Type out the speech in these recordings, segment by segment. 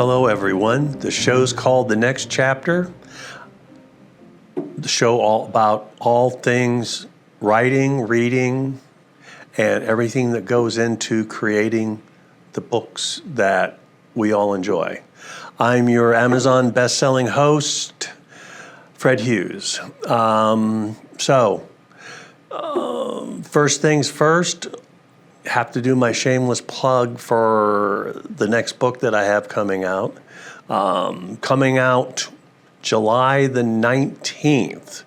Hello, everyone. The show's called The Next Chapter. The show all about all things writing, reading, and everything that goes into creating the books that we all enjoy. I'm your Amazon best-selling host, Fred Hughes. First things first, have to do my shameless plug for the next book that I have coming out. Coming out July the 19th,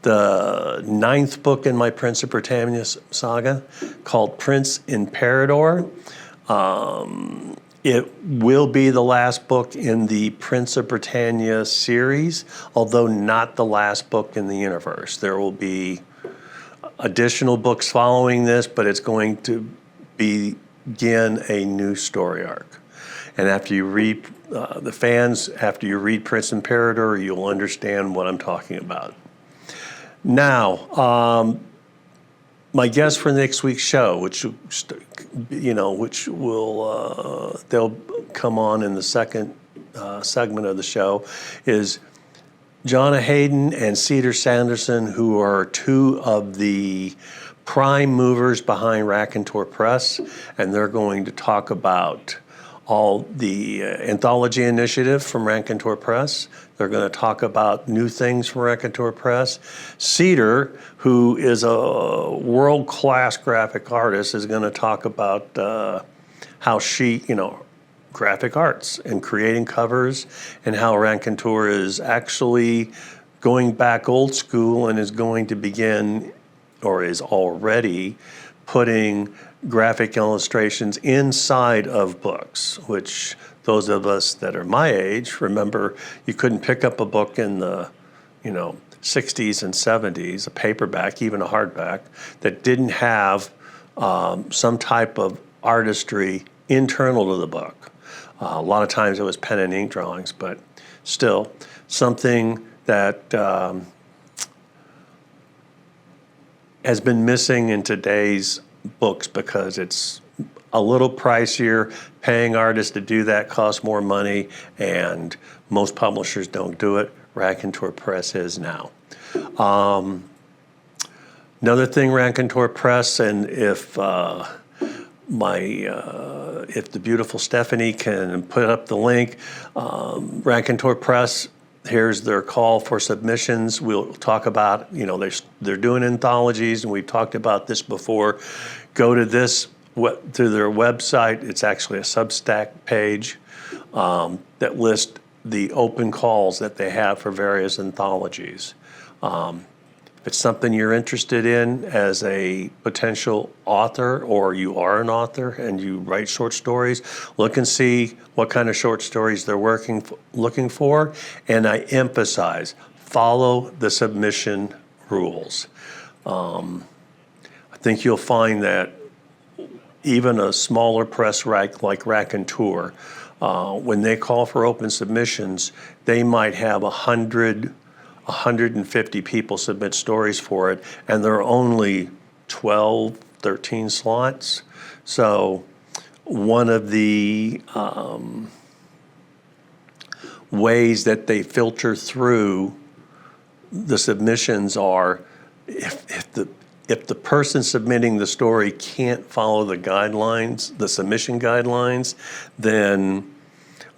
the 9th book in my Prince of Britannia saga, called Prince Imperial. It will be the last book in the Prince of Britannia series, although not the last book in the universe. There will be additional books following this, but it's going to begin a new story arc. And after you read, after you read Prince Imperator, you'll understand what I'm talking about. Now, my guest for next week's show, which will they'll come on in the second segment of the show, is Jonna HAYDEN and Cedar SANDERSON, who are two of the prime movers behind Raconteur Press, and they're going to talk about all the Anthology Initiative from Raconteur Press. They're going to talk about new things from Raconteur Press. Cedar, who is a world-class graphic artist, is going to talk about how she, graphic arts and creating covers, and how Raconteur is actually going back old school and is going to begin, or is already, putting graphic illustrations inside of books, which those of us that are my age remember you couldn't pick up a book in the 60s and 70s, a paperback, even a hardback, that didn't have some type of artistry internal to the book. A lot of times it was pen and ink drawings, but still something that has been missing in today's books because it's a little pricier. Paying artists to do that costs more money, and most publishers don't do it. Raconteur Press is now. Another thing, Raconteur Press, and if if the beautiful Stephanie can put up the link, Raconteur Press, here's their call for submissions. We'll talk about, they're doing anthologies, and we've talked about this before. Go to to their website. It's actually a Substack page that lists the open calls that they have for various anthologies. If it's something you're interested in as a potential author, or you are an author and you write short stories, look and see what kind of short stories they're looking for. And I emphasize, follow the submission rules. I think you'll find that even a smaller press like Raconteur, when they call for open submissions, they might have 150 people submit stories for it, and there are only 12, 13 slots. So one of the ways that they filter through the submissions are if the person submitting the story can't follow the guidelines, the submission guidelines, then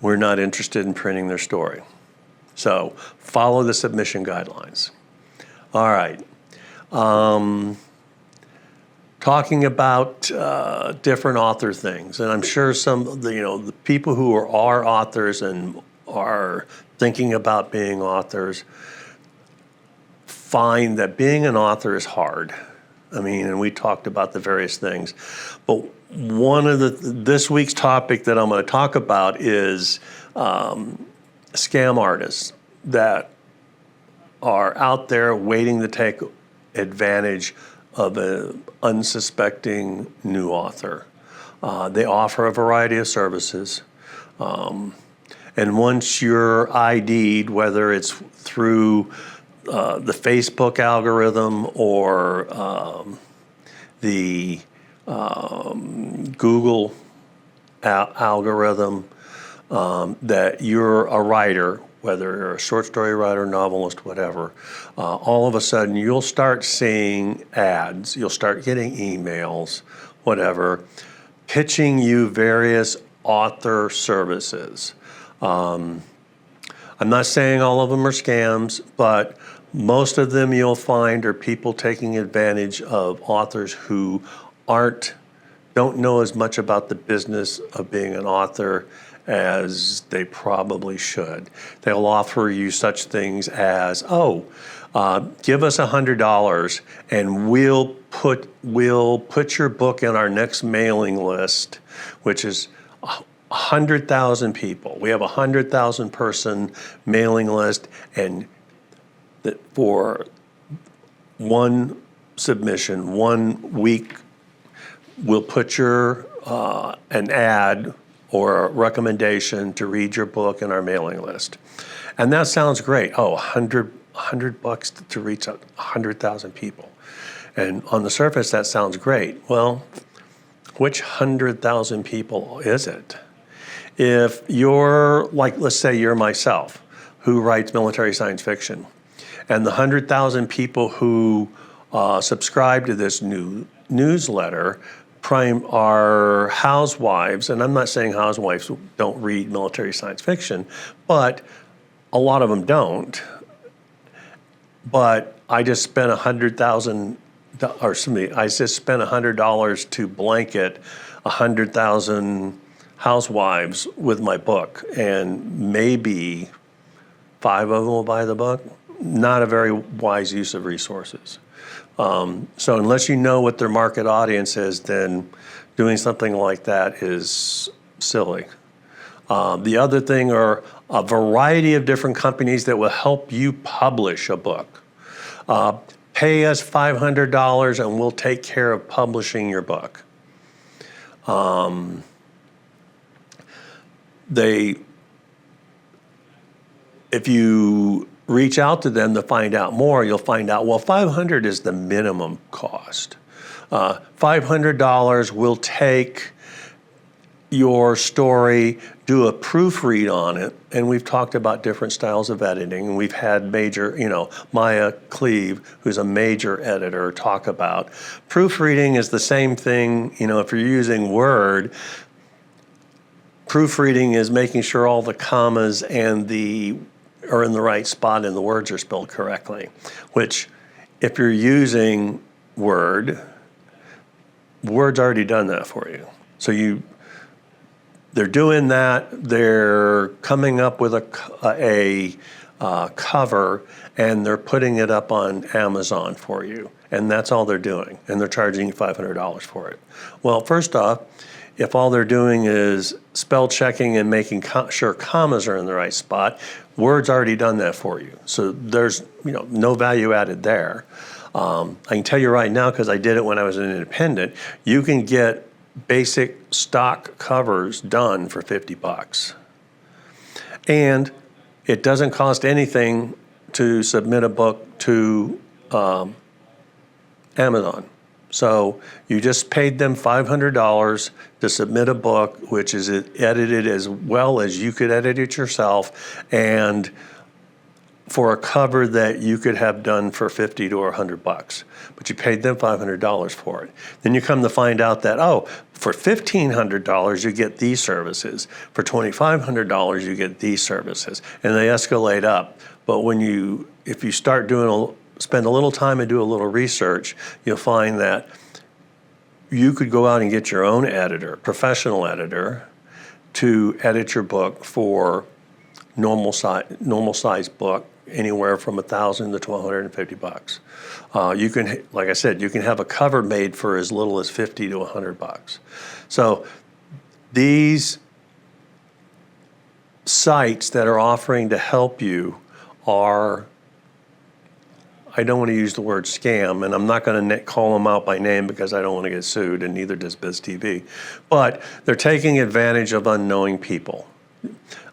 we're not interested in printing their story. So follow the submission guidelines. All right. Talking about different author things, and I'm sure some of the people who are authors and are thinking about being authors find that being an author is hard. And we talked about the various things, but one of this week's topic that I'm going to talk about is scam artists that are out there waiting to take advantage of an unsuspecting new author. They offer a variety of services. And once you're ID'd, whether it's through the Facebook algorithm or the Google algorithm, that you're a writer, whether you're a short story writer, novelist, whatever, all of a sudden you'll start seeing ads, you'll start getting emails, whatever, pitching you various author services. I'm not saying all of them are scams, but most of them you'll find are people taking advantage of authors who don't know as much about the business of being an author as they probably should. They'll offer you such things as, give us $100 and we'll put your book in our next mailing list, which is 100,000 people. We have a 100,000 person mailing list, and that for one submission, 1 week, we'll put your an ad or a recommendation to read your book in our mailing list. And that sounds great. Oh, $100 to reach 100,000 people. And on the surface, that sounds great. Well, which 100,000 people is it? If you're, like, let's say you're myself, who writes military science fiction, and the 100,000 people who subscribe to this new newsletter are housewives, and I'm not saying housewives don't read military science fiction, but a lot of them don't. But I just spent $100 to blanket 100,000 housewives with my book, and maybe 5 of them will buy the book. Not a very wise use of resources. So unless you know what their market audience is, then doing something like that is silly. The other thing are a variety of different companies that will help you publish a book. Pay us $500 and we'll take care of publishing your book. If you reach out to them to find out more, you'll find out, well, $500 is the minimum cost. $500 will take your story, do a proofread on it, and we've talked about different styles of editing, and we've had major, Maya Cleve, who's a major editor, talk about. Proofreading is the same thing, if you're using Word, proofreading is making sure all the commas and are in the right spot and the words are spelled correctly, which if you're using Word's already done that for you. So they're doing that, they're coming up with a cover, and they're putting it up on Amazon for you, and that's all they're doing, and they're charging you $500 for it. Well, first off, if all they're doing is spell checking and making sure commas are in the right spot, Word's already done that for you. So there's no value added there. I can tell you right now, because I did it when I was an independent, you can get basic stock covers done for $50. And it doesn't cost anything to submit a book to Amazon. So you just paid them $500 to submit a book, which is edited as well as you could edit it yourself, and for a cover that you could have done for $50 to $100. But you paid them $500 for it. Then you come to find out that, for $1,500 you get these services. For $2,500 you get these services. And they escalate up. But if you start spend a little time and do a little research, you'll find that you could go out and get your own editor, professional editor, to edit your book for normal size book, anywhere from $1,000 to $150. You can, like I said, you can have a cover made for as little as $50 to $100. So these sites that are offering to help you are, I don't want to use the word scam, and I'm not going to call them out by name because I don't want to get sued, and neither does BizTV. But they're taking advantage of unknowing people.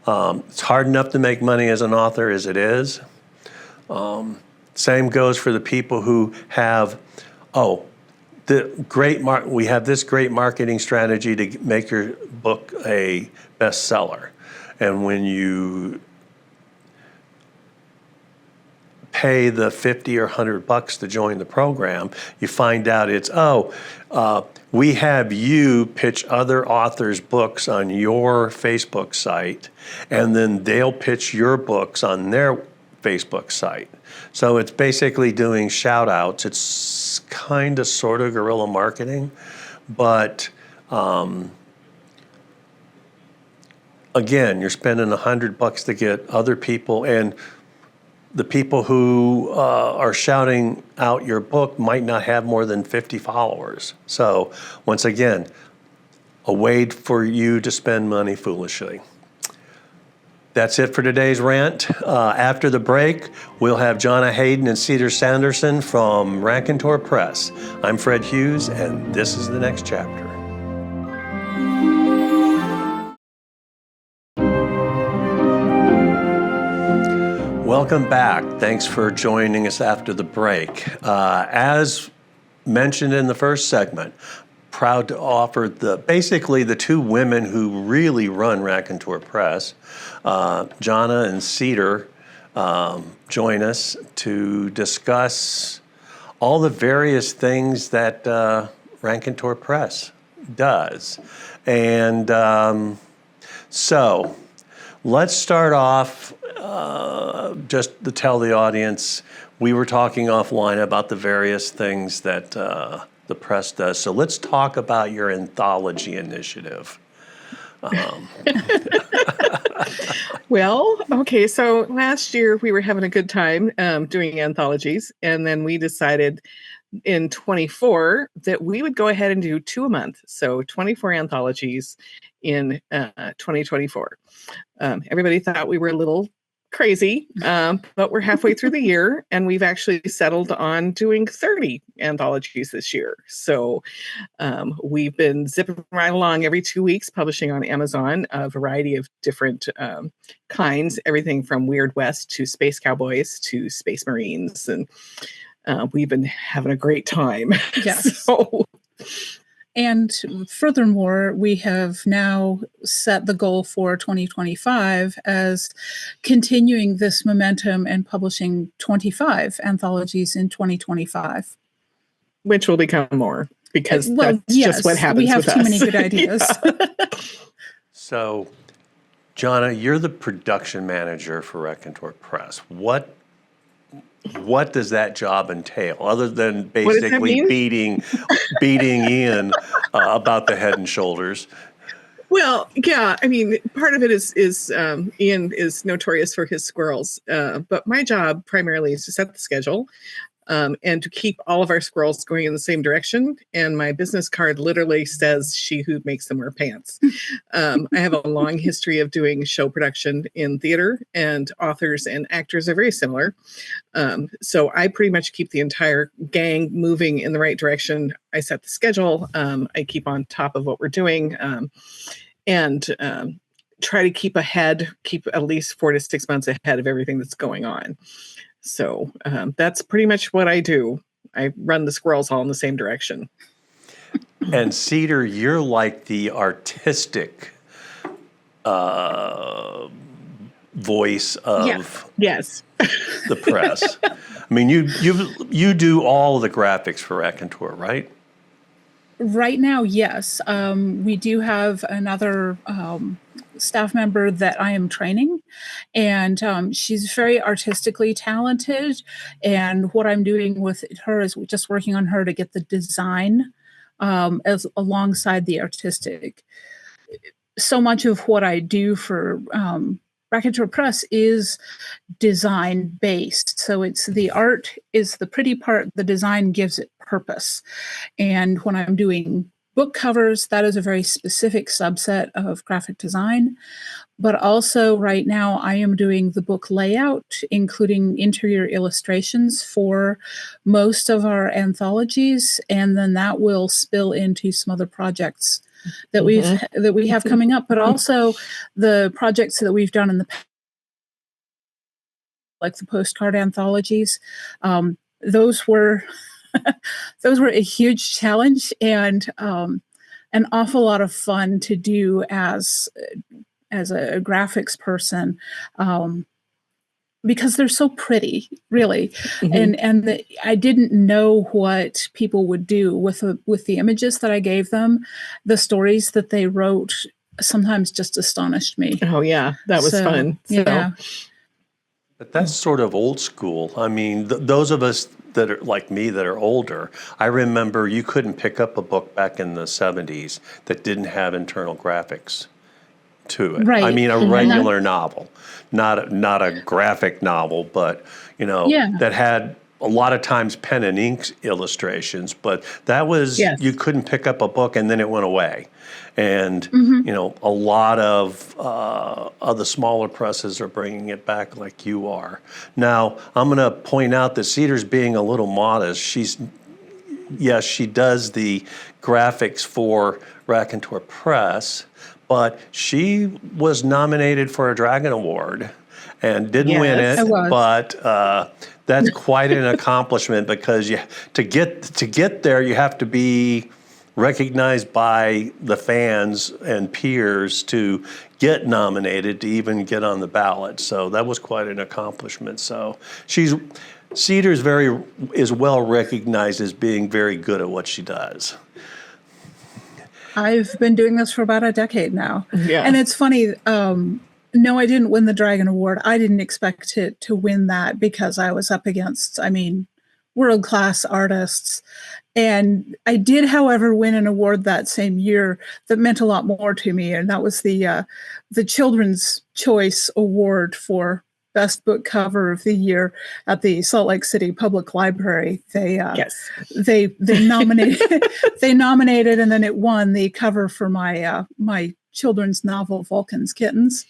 It's hard enough to make money as an author as it is. Same goes for the people who have, we have this great marketing strategy to make your book a bestseller. And when you pay the $50 or $100 to join the program, you find out it's, we have you pitch other authors' books on your Facebook site, and then they'll pitch your books on their Facebook site. So it's basically doing shout outs. It's kind of sort of guerrilla marketing, but again, you're spending $100 to get other people, and the people who are shouting out your book might not have more than 50 followers. So once again, a way for you to spend money foolishly. That's it for today's rant. After the break, we'll have Jonna HAYDEN and Cedar SANDERSON from Raconteur Press. I'm Fred Hughes, and this is the next chapter. Welcome back. Thanks for joining us after the break. As mentioned in the first segment, proud to offer basically the two women who really run Raconteur Press, Jonna and Cedar, join us to discuss all the various things that Raconteur Press does. And so let's start off just to tell the audience, we were talking offline about the various things that the press does. So let's talk about your Anthology Initiative. Well, okay, so last year we were having a good time doing anthologies, and then we decided in 24 that we would go ahead and do 2 a month. So 24 anthologies in 2024. Everybody thought we were a little crazy, but we're halfway through the year, and we've actually settled on doing 30 anthologies this year. So we've been zipping right along every 2 weeks, publishing on Amazon a variety of different kinds, everything from Weird West to Space Cowboys to Space Marines, and we've been having a great time. Yes. And furthermore, we have now set the goal for 2025 as continuing this momentum and publishing 25 anthologies in 2025. Which will become more, because that's just what happens. We have with too us. many good ideas. So, Jonna, you're the production manager for Raconteur Press. What does that job entail, other than basically beating Ian about the head and shoulders? Well, yeah, I mean, part of it is Ian is notorious for his squirrels, but my job primarily is to set the schedule and to keep all of our squirrels going in the same direction. And my business card literally says, "She who makes them wear pants." I have a long history of doing show production in theater, and authors and actors are very similar. So I pretty much keep the entire gang moving in the right direction. I set the schedule. I keep on top of what we're doing, and try to keep at least 4 to 6 months ahead of everything that's going on. So that's pretty much what I do. I run the squirrels all in the same direction. And Cedar, you're like the artistic voice of yes. the press. I mean, you do all the graphics for Raconteur, right? Right now, yes. We do have another staff member that I am training, and she's very artistically talented. And what I'm doing with her is just working on her to get the design as alongside the artistic. So much of what I do for Raconteur Press is design based. So it's the art is the pretty part, the design gives it purpose. And when I'm doing book covers, that is a very specific subset of graphic design. But also right now I am doing the book layout, including interior illustrations for most of our anthologies. And then that will spill into some other projects that we have coming up, but also the projects that we've done in the past, like the Postcard anthologies. Those were a huge challenge and an awful lot of fun to do as as a graphics person, because they're so pretty, really. Mhm. And I didn't know what people would do with the images that I gave them. The stories that they wrote sometimes just astonished me. Oh yeah, that was So, fun. So yeah. But that's sort of old school. I mean, those of us that are like me that are older, I remember you couldn't pick up a book back in the 70s that didn't have internal graphics to it. I Right. mean, a And regular novel, not a graphic novel, but yeah. that had a lot of times pen and ink illustrations. But that was yes. you couldn't pick up a book and then it went away. And Mhm. a lot of the smaller presses are bringing it back like you are. Now, I'm going to point out that Cedar's being a little modest. Yes, she does the graphics for Raconteur Press, but she was nominated for a Dragon Award and didn't win Yes. it. I was. But that's quite an accomplishment because to get there, you have to be recognized by the fans and peers to get nominated to even get on the ballot. So that was quite an accomplishment. So Cedar's is well recognized as being very good at what she does. I've been doing this for about a decade now. Yeah. And it's funny, no, I didn't win the Dragon Award. I didn't expect to win that because I was up against, world-class artists. And I did, however, win an award that same year that meant a lot more to me, and that was the Children's Choice Award for Best Book Cover of the Year at the Salt Lake City Public Library. yes. They nominated they nominated, and then it won the cover for my children's novel Vulcan's Kittens,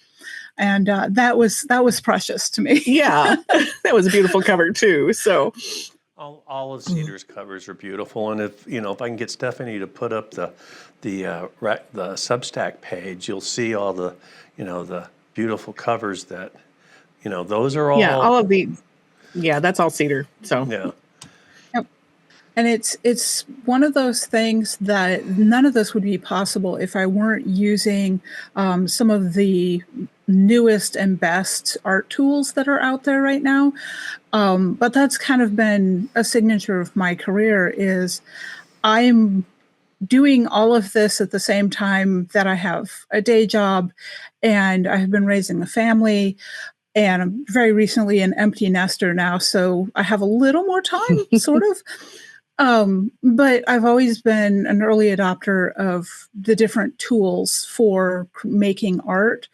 and that was precious to me. Yeah. That was a beautiful cover too. So All of Cedar's covers are beautiful, and if I can get Stephanie to put up the Substack page, you'll see all the the beautiful covers that those are all all of the that's all Cedar. So yeah. Yep. And it's one of those things that none of this would be possible if I weren't using some of the newest and best art tools that are out there right now. But that's kind of been a signature of my career is I'm doing all of this at the same time that I have a day job and I have been raising a family. And I'm very recently an empty nester now, so I have a little more time, sort of. But I've always been an early adopter of the different tools for making art.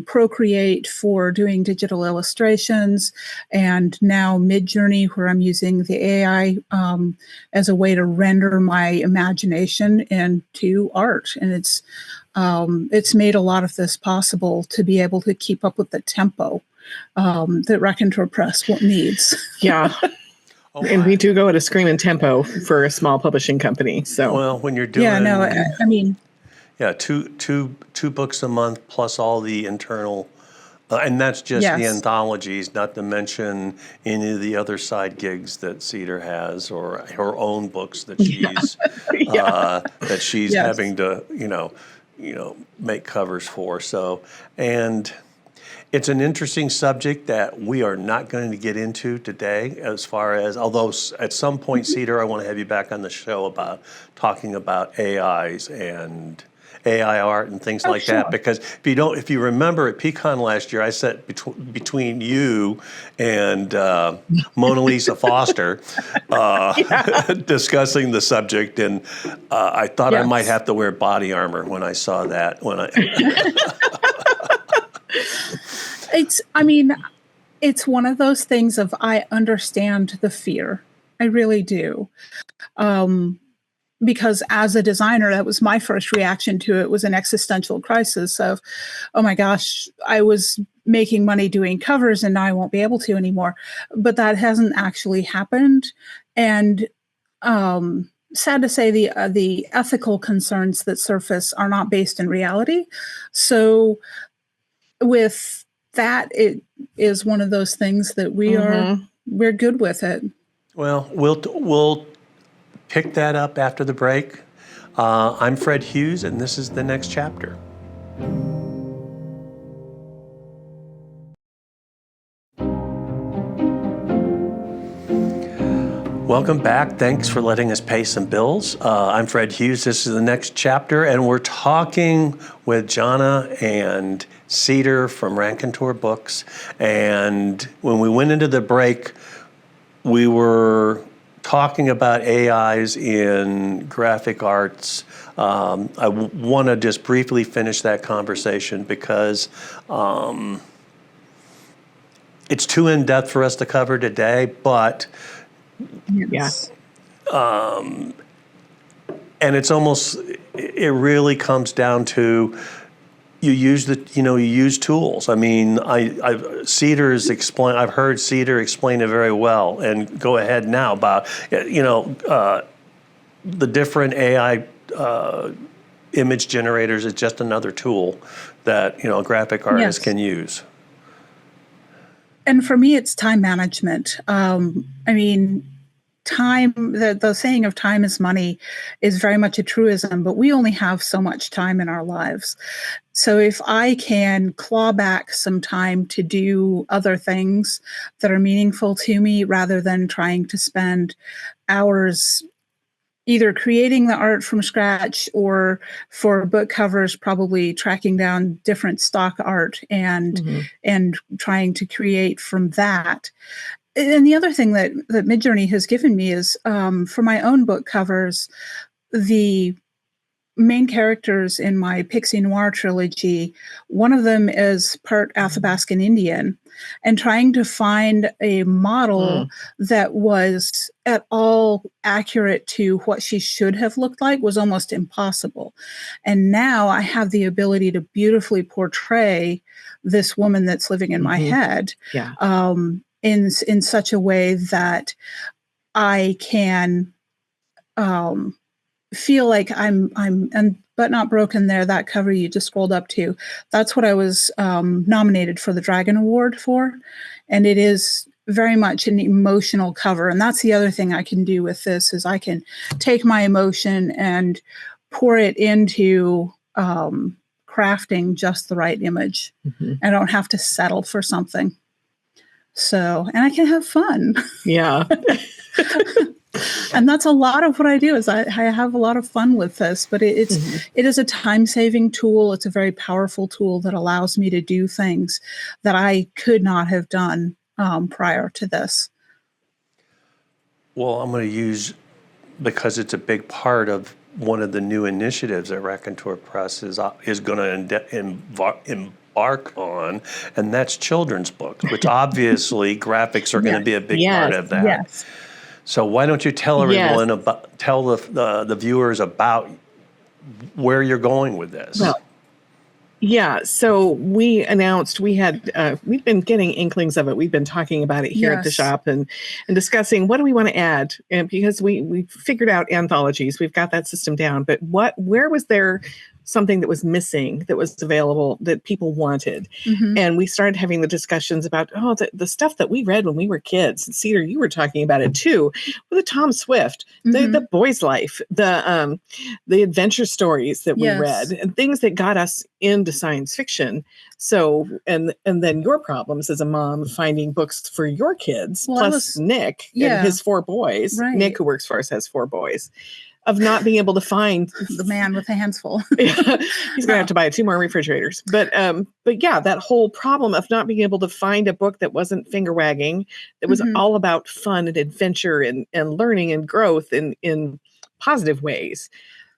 Procreate for doing digital illustrations, and now Midjourney, where I'm using the AI as a way to render my imagination into art. And it's made a lot of this possible to be able to keep up with the tempo that Raconteur Press needs. yeah. And we do go at a screaming tempo for a small publishing company. So Well, when you're doing two books a month plus all the internal, and that's just the Yes. anthologies, not to mention any of the other side gigs that Cedar has or her own books that she's Yes. having to make covers for. So and. It's an interesting subject that we are not going to get into today as far as, although at some point, Cedar, I want to have you back on the show about talking about AIs and AI art and things like sure. that. Because if you remember at Pecan last year, I sat between you and Mona Lisa Foster discussing the subject. And I thought I might have to wear body armor when I saw that. It's one of those things of I understand the fear. I really do. Because as a designer, that was my first reaction to it, was an existential crisis of, oh my gosh, I was making money doing covers and now I won't be able to anymore. But that hasn't actually happened. And sad to say, the ethical concerns that surface are not based in reality. So with that, it is one of those things that we're good with it. Well, we'll pick that up after the break. I'm Fred Hughes, and this is The Next Chapter. Welcome back. Thanks for letting us pay some bills. I'm Fred Hughes. This is the next chapter, and we're talking with Jonna and Cedar from Raconteur Books. And when we went into the break, we were talking about AIs in graphic arts. I want to just briefly finish that conversation because it's too in-depth for us to cover today, but Yes. and it's almost, it really comes down to you use tools. I mean, I've heard Cedar explain it very well, and go ahead now about, the different AI image generators is just another tool that, a graphic artist can use. And for me, it's time management. Time, the saying of time is money is very much a truism, but we only have so much time in our lives. So if I can claw back some time to do other things that are meaningful to me rather than trying to spend hours either creating the art from scratch or for book covers, probably tracking down different stock art and trying to create from that. And the other thing that Midjourney has given me is for my own book covers, the main characters in my Pixie Noir trilogy, one of them is part Athabascan Indian, and trying to find a model that was at all accurate to what she should have looked like was almost impossible. And now I have the ability to beautifully portray this woman that's living in my head in such a way that I can feel like but not broken there. That cover you just scrolled up to, that's what I was nominated for the Dragon Award for. And it is very much an emotional cover. And that's the other thing I can do with this is I can take my emotion and pour it into crafting just the right image. I don't have to settle for something. So, and I can have fun. Yeah. And that's a lot of what I do is I have a lot of fun with this, but it is a time-saving tool. It's a very powerful tool that allows me to do things that I could not have done prior to this. Well, I'm going to use, because it's a big part of one of the new initiatives that Raconteur Press is going to embark on, and that's children's books, which obviously graphics are going to be a big part of that. Yes. So why don't you tell everyone tell the viewers about where you're going with this? Well, yeah. So we announced we've been getting inklings of it. We've been talking about it here at the shop and discussing what do we want to add. And because we figured out anthologies, we've got that system down. But where was there something that was missing that was available that people wanted? And we started having the discussions about the stuff that we read when we were kids. And Cedar, you were talking about it too, with the Tom Swift, the boy's life, the adventure stories that we read, and things that got us into science fiction. So and then your problems as a mom finding books for your kids, plus Nick and his 4 boys. Right. Nick, who works for us, has 4 boys. Of not being able to find the man with the hands full. He's going to have to buy 2 more refrigerators. But yeah, that whole problem of not being able to find a book that wasn't finger wagging, that was all about fun and adventure and learning and growth in positive ways.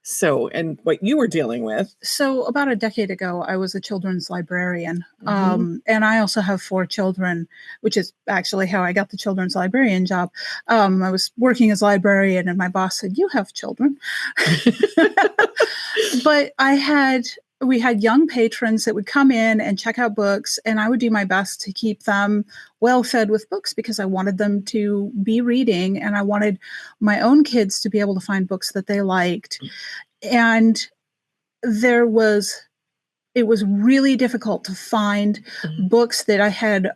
So, and what you were dealing with. So about a decade ago, I was a children's librarian. And I also have 4 children, which is actually how I got the children's librarian job. I was working as librarian and my boss said, "You have children." But we had young patrons that would come in and check out books, and I would do my best to keep them well fed with books because I wanted them to be reading and I wanted my own kids to be able to find books that they liked. And it was really difficult to find books that I had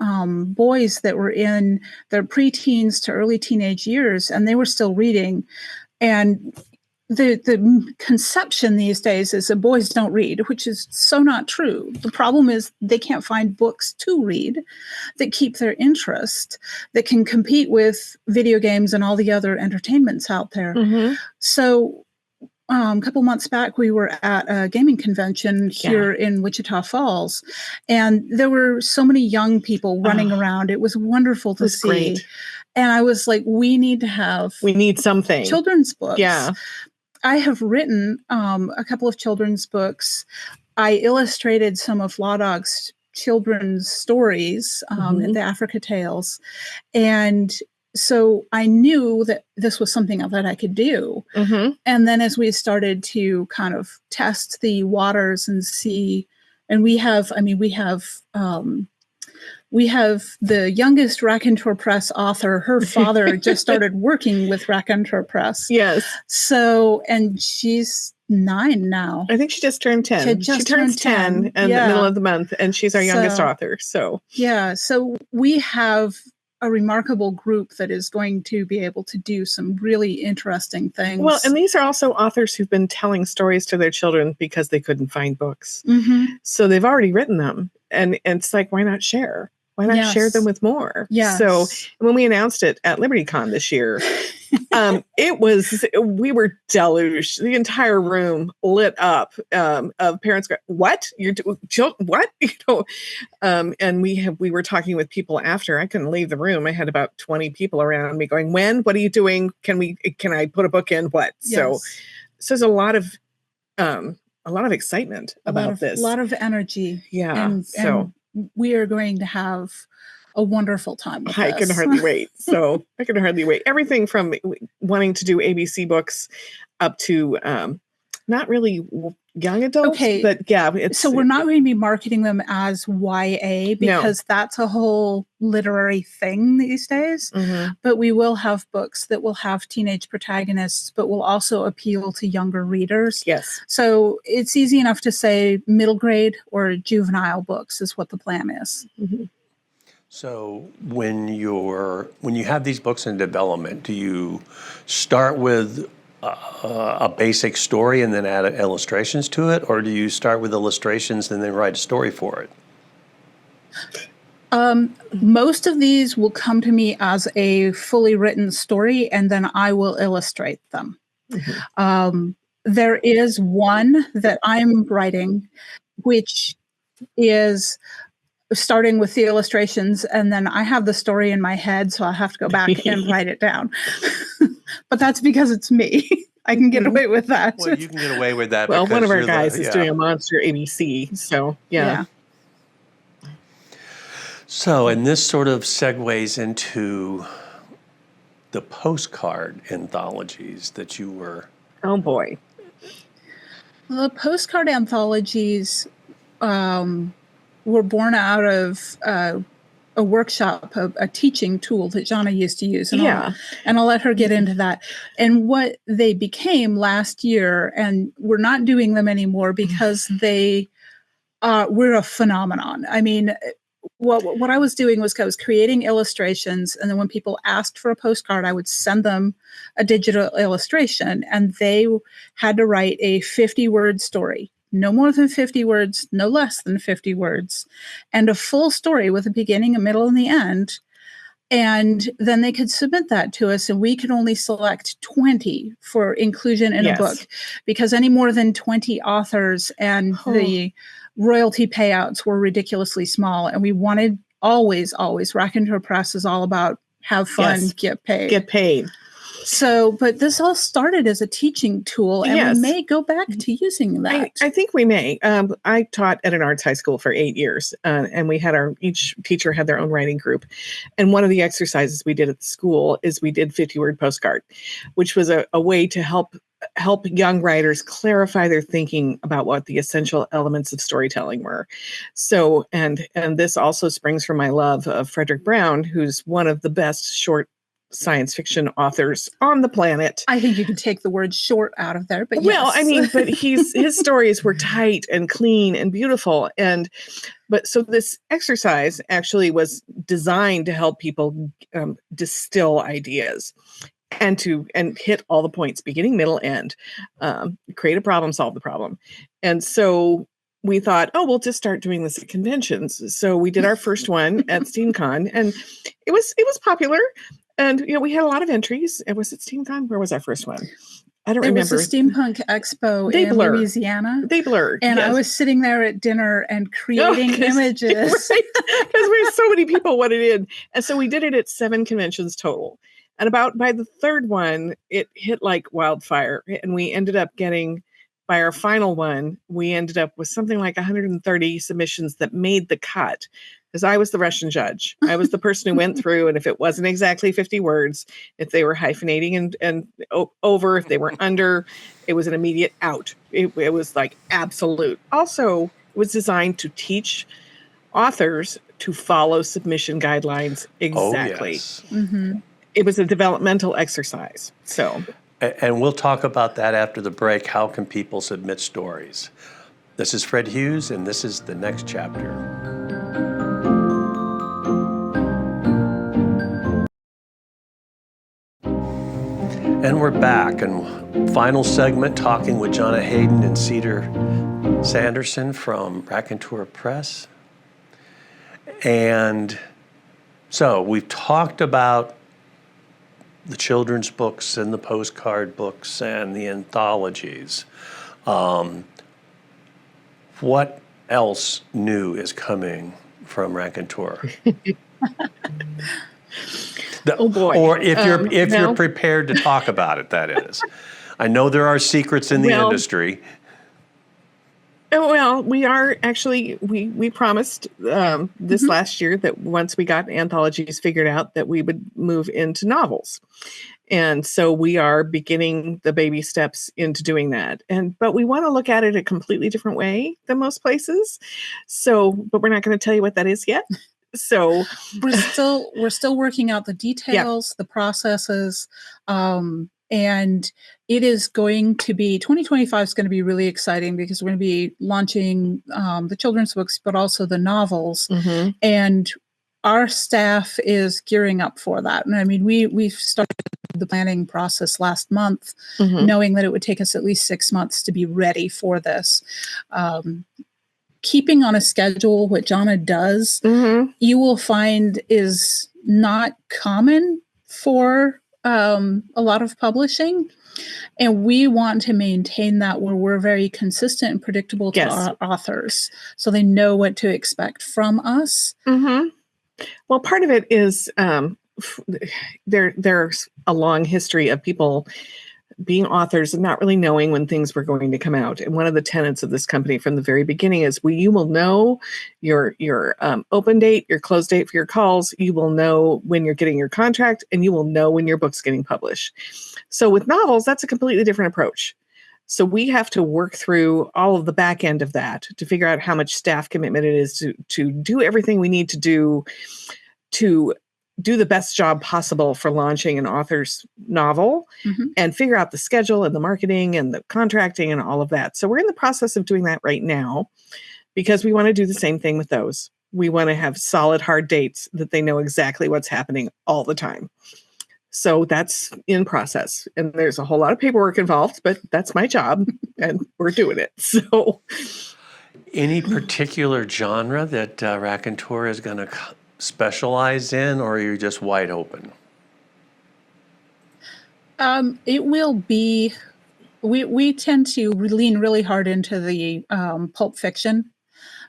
boys that were in their preteens to early teenage years, and they were still reading. And the conception these days is that boys don't read, which is so not true. The problem is they can't find books to read that keep their interest, that can compete with video games and all the other entertainments out there. Mm-hmm. So a couple months back, we were at a gaming convention here in Wichita Falls, and there were so many young people running around. It was wonderful to see. Great. And I was like, we need something. Children's books. Yeah. I have written a couple of children's books. I illustrated some of Law Dog's children's stories, the Africa Tales. And so I knew that this was something that I could do. Mm-hmm. And then as we started to kind of test the waters and see, and we have the youngest Raconteur Press author. Her father just started working with Raconteur Press. Yes. So, and she's 9 now. I think she just turned 10. She turns 10 in the middle of the month, and she's our youngest author. So yeah. So we have a remarkable group that is going to be able to do some really interesting things. Well, and these are also authors who've been telling stories to their children because they couldn't find books. Mm-hmm. So they've already written them. And it's like, why not share? Why not share them with more? Yes. So when we announced it at LibertyCon this year, we were deluged. The entire room lit up of parents going, what? What? And we were talking with people after. I couldn't leave the room. I had about 20 people around me going, when? What are you doing? Can I put a book in? What? Yes. So there's a lot of excitement about this. A lot of energy. Yeah. And we are going to have a wonderful time with I this. can hardly wait. So I can hardly wait. Everything from wanting to do ABC books up to not really young adults, but yeah. So we're not going to be marketing them as YA because that's a whole literary thing these days. Mm-hmm. But we will have books that will have teenage protagonists, but will also appeal to younger readers. Yes. So it's easy enough to say middle grade or juvenile books is what the plan is. Mm-hmm. So when you have these books in development, do you start with a basic story and then add illustrations to it, or do you start with illustrations and then write a story for it? Most of these will come to me as a fully written story, and then I will illustrate them. Mm-hmm. There is one that I'm writing, which is starting with the illustrations, and then I have the story in my head, so I have to go back and write it down. But that's because it's me. I can get away with that. Well, you can get away with that. Well, one of our guys is doing a monster ABC, so yeah. So, and this sort of segues into the postcard anthologies that you were. Oh boy. Well, the postcard anthologies were born out of a workshop, a teaching tool that Jonna used to use. And I'll let her get into that. And what they became last year, and we're not doing them anymore because they were a phenomenon. I mean, what I was doing was I was creating illustrations, and then when people asked for a postcard, I would send them a digital illustration, and they had to write a 50-word story. No more than 50 words, no less than 50 words, and a full story with a beginning, a middle, and the end. And then they could submit that to us, and we could only select 20 for inclusion in a book, because any more than 20 authors and the royalty payouts were ridiculously small. And we wanted always, Raconteur Press is all about have fun, get paid. Get paid. So, but this all started as a teaching tool, and we may go back to using that. I think we may. I taught at an arts high school for 8 years, and we had each teacher had their own writing group. And one of the exercises we did at the school is we did 50-word postcard, which was a way to help young writers clarify their thinking about what the essential elements of storytelling were. So, and this also springs from my love of Frederick Brown, who's one of the best short science fiction authors on the planet. I think you can take the word short out of there, but well, I mean, but his stories were tight and clean and beautiful. But so this exercise actually was designed to help people distill ideas. and hit all the points, beginning, middle, end, create a problem, solve the problem. And so we thought, oh, we'll just start doing this at conventions. So we did our first one at SteamCon, and it was popular. And, we had a lot of entries. It was at SteamCon. Where was our first one? I don't remember. It was a steampunk expo in Louisiana. They blurred. And yes. I was sitting there at dinner and creating images. Right, because we had so many people wanted in. And so we did it at 7 conventions total. And by the third one, it hit like wildfire. And we ended up getting, by our final one, we ended up with something like 130 submissions that made the cut. Because I was the Russian judge. I was the person who went through, and if it wasn't exactly 50 words, if they were hyphenating and over, if they were under, it was an immediate out. It was like absolute. Also, it was designed to teach authors to follow submission guidelines exactly. Oh, yes. Mm-hmm. It was a developmental exercise. So, and we'll talk about that after the break. How can people submit stories? This is Fred Hughes, and this is the next chapter. And we're back, and final segment, talking with Jonna Hayden and Cedar Sanderson from Raconteur Press. And so we've talked about the children's books and the postcard books and the anthologies. What else new is coming from Raconteur? Oh boy! Or if you're prepared to talk about it, that is. I know there are secrets in the industry. Well, we are actually, we promised this last year that once we got anthologies figured out that we would move into novels. And so we are beginning the baby steps into doing that. But we want to look at it a completely different way than most places. So, but we're not going to tell you what that is yet. So we're still working out the details, the processes, and it is going to be 2025 is going to be really exciting because we're going to be launching the children's books, but also the novels, and our staff is gearing up for that. And I mean, we've started the planning process last month, knowing that it would take us at least 6 months to be ready for this. Keeping on a schedule, what Jonna does, you will find is not common for a lot of publishing. And we want to maintain that where we're very consistent and predictable to our authors so they know what to expect from us. Well, part of it is there's a long history of people being authors and not really knowing when things were going to come out. And one of the tenets of this company from the very beginning is you will know your open date, your close date for your calls. You will know when you're getting your contract, and you will know when your book's getting published. So with novels, that's a completely different approach. So we have to work through all of the back end of that to figure out how much staff commitment it is to do everything we need to do the best job possible for launching an author's novel and figure out the schedule and the marketing and the contracting and all of that. So we're in the process of doing that right now because we want to do the same thing with those. We want to have solid, hard dates that they know exactly what's happening all the time. So that's in process. And there's a whole lot of paperwork involved, but that's my job and we're doing it. So any particular genre that Raconteur is going to specialize in, or are you just wide open? It will be, we tend to lean really hard into the pulp fiction.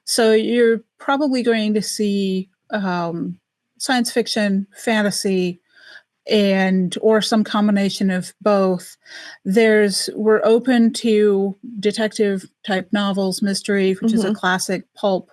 So you're probably going to see science fiction, fantasy, or some combination of both. We're open to detective type novels, mystery, which is a classic pulp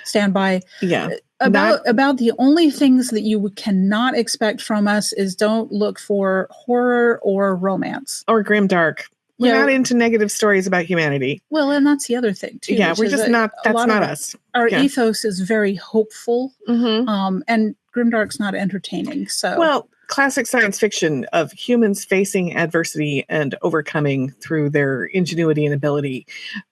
standby. Yeah. About the only things that you cannot expect from us is don't look for horror or romance. Or grimdark. We're not into negative stories about humanity. Well, and that's the other thing too. Yeah, we're just not, that's not us. Our ethos is very hopeful, and grimdark's not entertaining. So, well, classic science fiction of humans facing adversity and overcoming through their ingenuity and ability.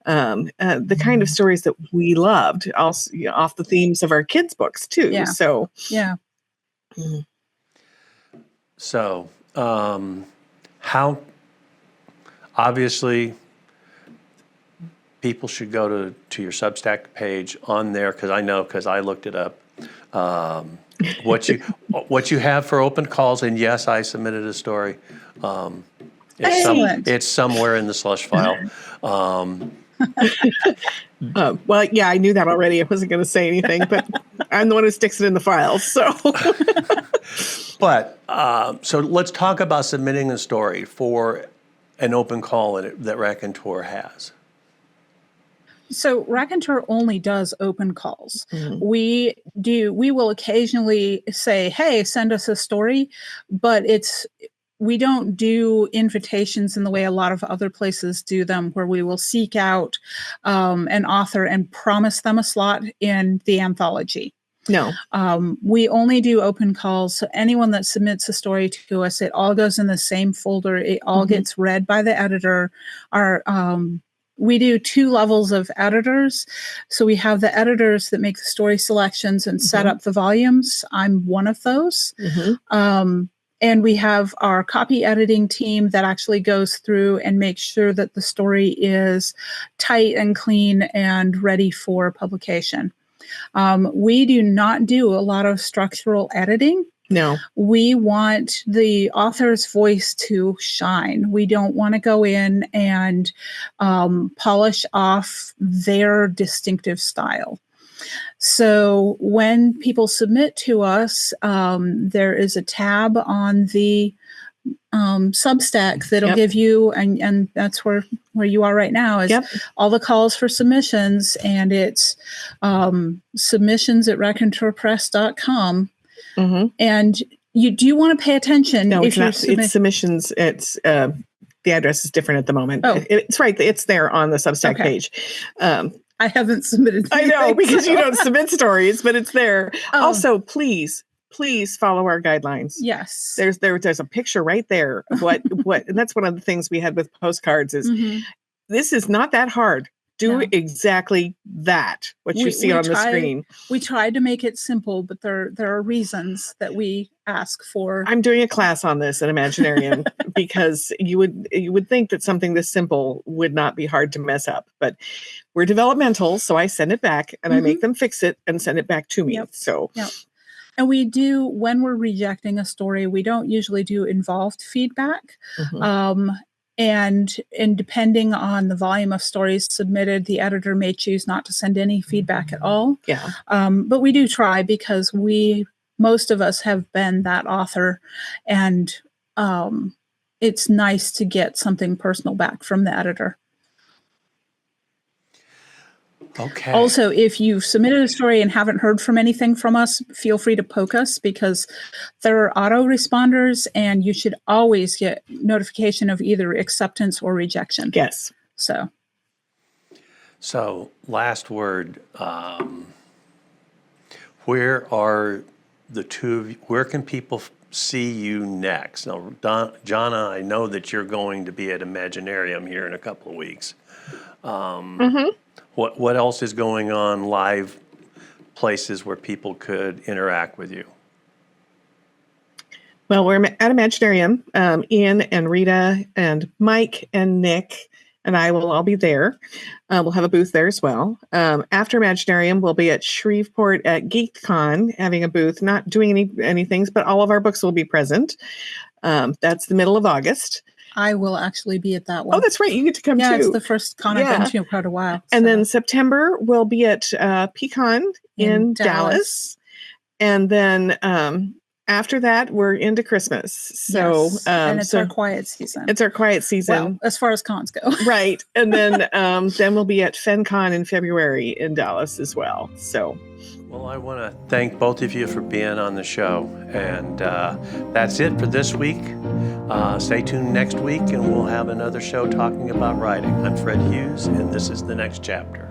The kind of stories that we loved, also off the themes of our kids' books too. Yeah. So, yeah. So, how, obviously, people should go to your Substack page on there, because I looked it up. What you have for open calls, and yes, I submitted a story. Excellent. It's somewhere in the slush file. Well, yeah, I knew that already. I wasn't going to say anything, but I'm the one who sticks it in the files. So, But so let's talk about submitting a story for an open call that Raconteur has. So Raconteur only does open calls. Mhm. We will occasionally say, hey, send us a story, but we don't do invitations in the way a lot of other places do them, where we will seek out an author and promise them a slot in the anthology. No. We only do open calls. So anyone that submits a story to us, it all goes in the same folder. It all gets read by the editor. We do 2 levels of editors. So we have the editors that make the story selections and set up the volumes. I'm one of those. And we have our copy editing team that actually goes through and makes sure that the story is tight and clean and ready for publication. We do not do a lot of structural editing. No. We want the author's voice to shine. We don't want to go in and polish off their distinctive style. So when people submit to us, there is a tab on the Substack that'll give you, and that's where you are right now, is all the calls for submissions, and it's submissions@raconteurpress.com. And do you want to pay attention? No, if it's not. It's submissions. It's the address is different at the moment. Oh. It's right. It's there on the Substack page. I haven't submitted. I know, because you don't submit stories, but it's there. Oh. Also, please follow our guidelines. Yes. There's a picture right there of what, and that's one of the things we had with postcards is this is not that hard. Do exactly that, what you see on the screen. We tried to make it simple, but there are reasons that we ask for. I'm doing a class on this at Imaginarium because you would think that something this simple would not be hard to mess up, but we're developmental, so I send it back and I make them fix it and send it back to me. So. And we do, when we're rejecting a story, we don't usually do involved feedback. And depending on the volume of stories submitted, the editor may choose not to send any feedback at all. But we do try, because most of us have been that author, and it's nice to get something personal back from the editor. Okay. Also, if you've submitted a story and haven't heard from anything from us, feel free to poke us, because there are autoresponders, and you should always get notification of either acceptance or rejection. Yes. So last word, where are the two of you, where can people see you next? Now, Jonna, I know that you're going to be at Imaginarium here in a couple of weeks. What else is going on, live places where people could interact with you? Well, we're at Imaginarium. Ian and Rita and Mike and Nick and I will all be there. We'll have a booth there as well. After Imaginarium, we'll be at Shreveport at GeekCon, having a booth, not doing any things, but all of our books will be present. That's the middle of August. I will actually be at that one. Oh, that's right. You get to come too. Yeah, it's the first con I've been to in quite a while. And then September, we'll be at Pecan in Dallas. And then after that, we're into Christmas. So, yes. And it's our quiet season. It's our quiet season. Well, as far as cons go. Right. And then we'll be at FenCon in February in Dallas as well. So. Well, I want to thank both of you for being on the show. And that's it for this week. Stay tuned next week, and we'll have another show talking about writing. I'm Fred Hughes, and this is The Next Chapter.